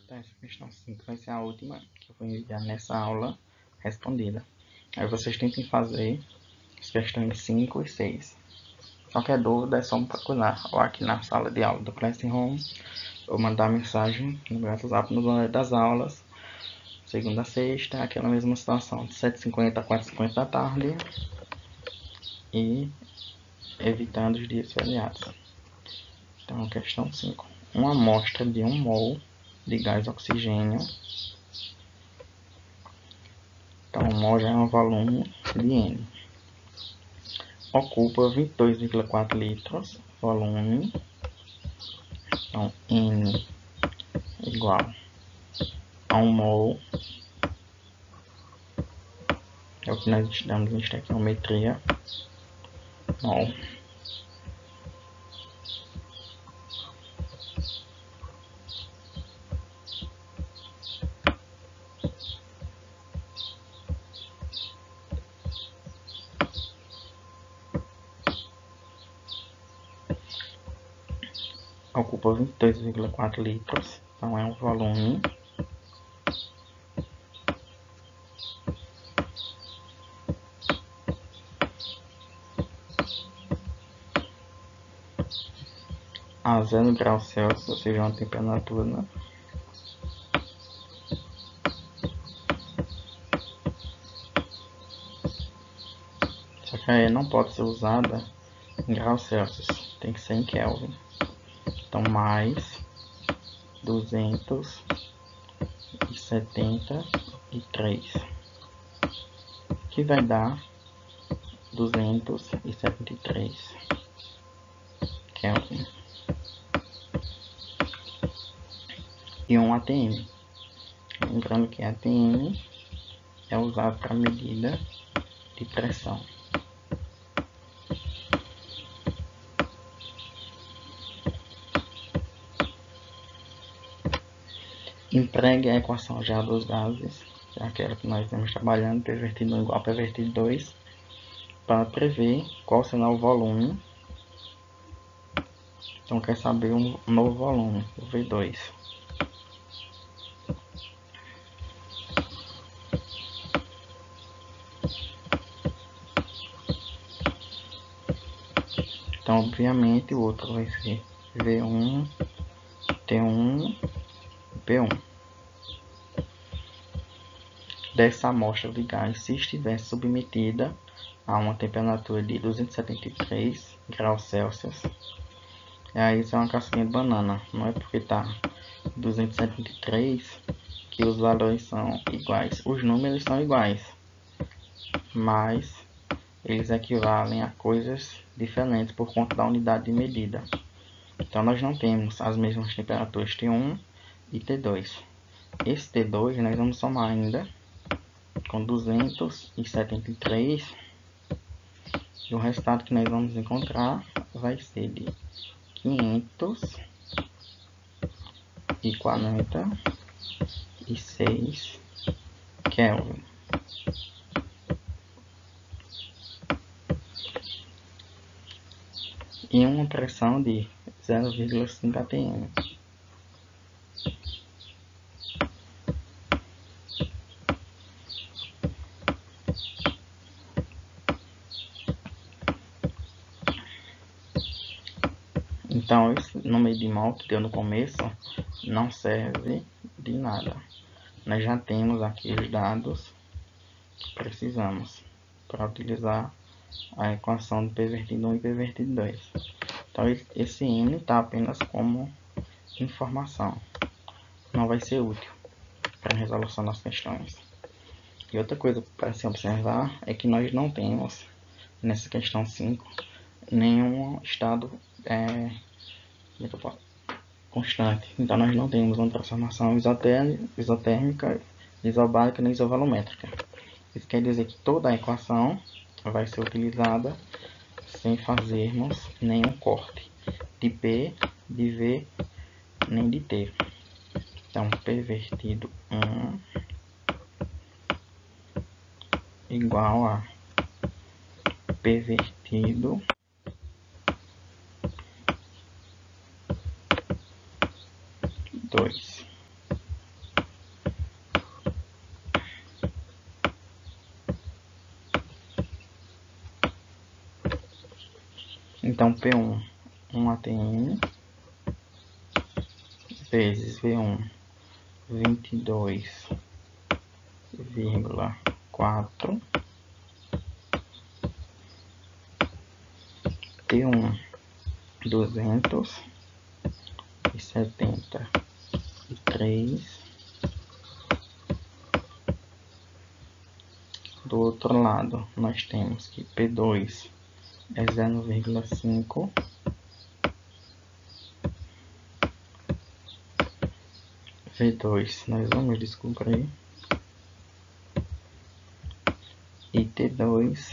Então, essa questão 5 vai ser a última que eu vou enviar nessa aula respondida. Aí vocês tentem fazer as questões 5 e 6. Qualquer dúvida é só me procurar ou aqui na sala de aula do Classroom ou mandar mensagem no meu WhatsApp no horário das aulas. Segunda a sexta, aquela mesma situação, de 7h50 a 4h50 da tarde e evitando os dias feriados. Então, questão 5. Uma amostra de 1 mol de gás oxigênio. Então, mol já é um volume de N. Ocupa 22,4 litros, volume. Então, N igual a 1 mol. É o que nós estudamos em estequiometria. Mol. Ocupa 22,4 litros, então é um volume. A 0 graus Celsius, ou seja, uma temperatura só que não pode ser usada em graus Celsius, tem que ser em Kelvin. Então, mais 273, que vai dar 273 Kelvin. E um ATM. Lembrando que ATM é usado para medida de pressão. Empregue a equação já dos gases, que é aquela que nós estamos trabalhando, P vertido 1 igual a P vertido 2, para prever qual será o volume. Então, quer saber um novo volume, o V2. Então, obviamente, o outro vai ser V1, T1, P1. Dessa amostra de gás, se estiver submetida a uma temperatura de 273 graus Celsius, aí isso é uma casquinha de banana. Não é porque está 273 que os valores são iguais. Os números são iguais, mas eles equivalem a coisas diferentes por conta da unidade de medida. Então, nós não temos as mesmas temperaturas T1 e T2. Esse T2 nós vamos somar ainda com 273 e o resultado que nós vamos encontrar vai ser de 546 Kelvin. E uma pressão de 0,5 atm. Então, esse número de mol que deu no começo não serve de nada. Nós já temos aqui os dados que precisamos para utilizar a equação de P vertido 1 e P vertido 2. Então, esse N está apenas como informação. Não vai ser útil para a resolução das questões. E outra coisa para se observar é que nós não temos, nessa questão 5, nenhum estado constante. Então, nós não temos uma transformação isotérmica, isobárica nem isovolumétrica. Isso quer dizer que toda a equação vai ser utilizada sem fazermos nenhum corte de P, de V, nem de T. Então, P vertido 1 igual a P vertido dois. Então, P1, 1 ATM, vezes V1, 22,4, T1, 273. Do outro lado, nós temos que P2 é 0,5, V2 nós vamos descobrir, e T2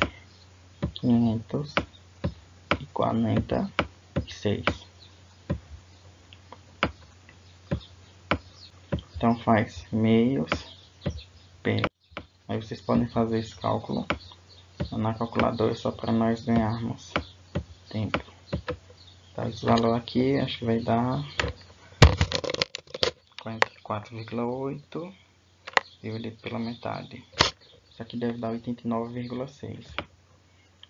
546. Então faz meios P. Aí vocês podem fazer esse cálculo na calculadora só para nós ganharmos tempo. Tá, esse valor aqui acho que vai dar 44,8 dividido pela metade. Isso aqui deve dar 89,6.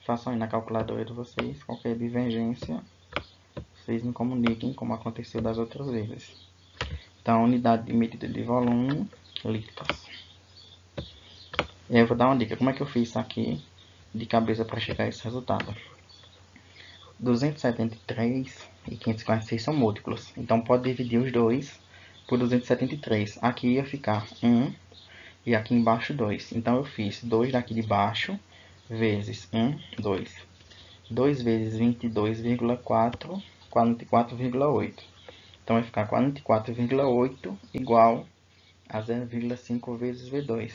Façam aí na calculadora de vocês. Qualquer divergência, vocês me comuniquem como aconteceu das outras vezes. Então, unidade de medida de volume, litros. E aí eu vou dar uma dica. Como é que eu fiz isso aqui de cabeça para chegar a esse resultado? 273 e 546 são múltiplos. Então, pode dividir os dois por 273. Aqui ia ficar 1 e aqui embaixo 2. Então, eu fiz 2 daqui de baixo vezes 1, 2. 2 vezes 22,4, 44,8. Então, vai ficar 44,8 igual a 0,5 vezes V2.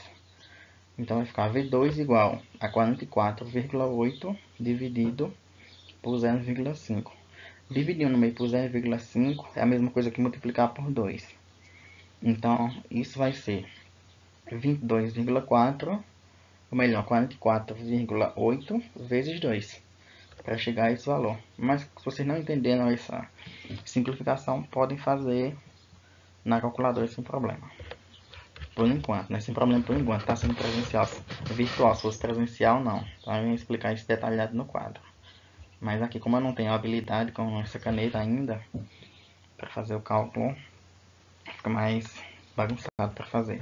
Então, vai ficar V2 igual a 44,8 dividido por 0,5. Dividir no meio por 0,5 é a mesma coisa que multiplicar por 2. Então, isso vai ser 22,4, ou melhor, 44,8 vezes 2, para chegar a esse valor. Mas se vocês não entenderam essa simplificação, podem fazer na calculadora sem problema. Por enquanto, né? Sem problema por enquanto. Está sendo presencial, virtual. Se fosse presencial, não. Então, eu vou explicar isso detalhado no quadro. Mas aqui, como eu não tenho habilidade com essa caneta ainda, para fazer o cálculo, fica mais bagunçado para fazer.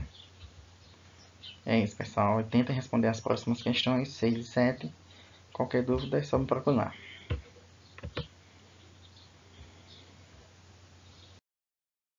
É isso, pessoal. Tentem responder as próximas questões, 6 e 7. Qualquer dúvida é só me procurar.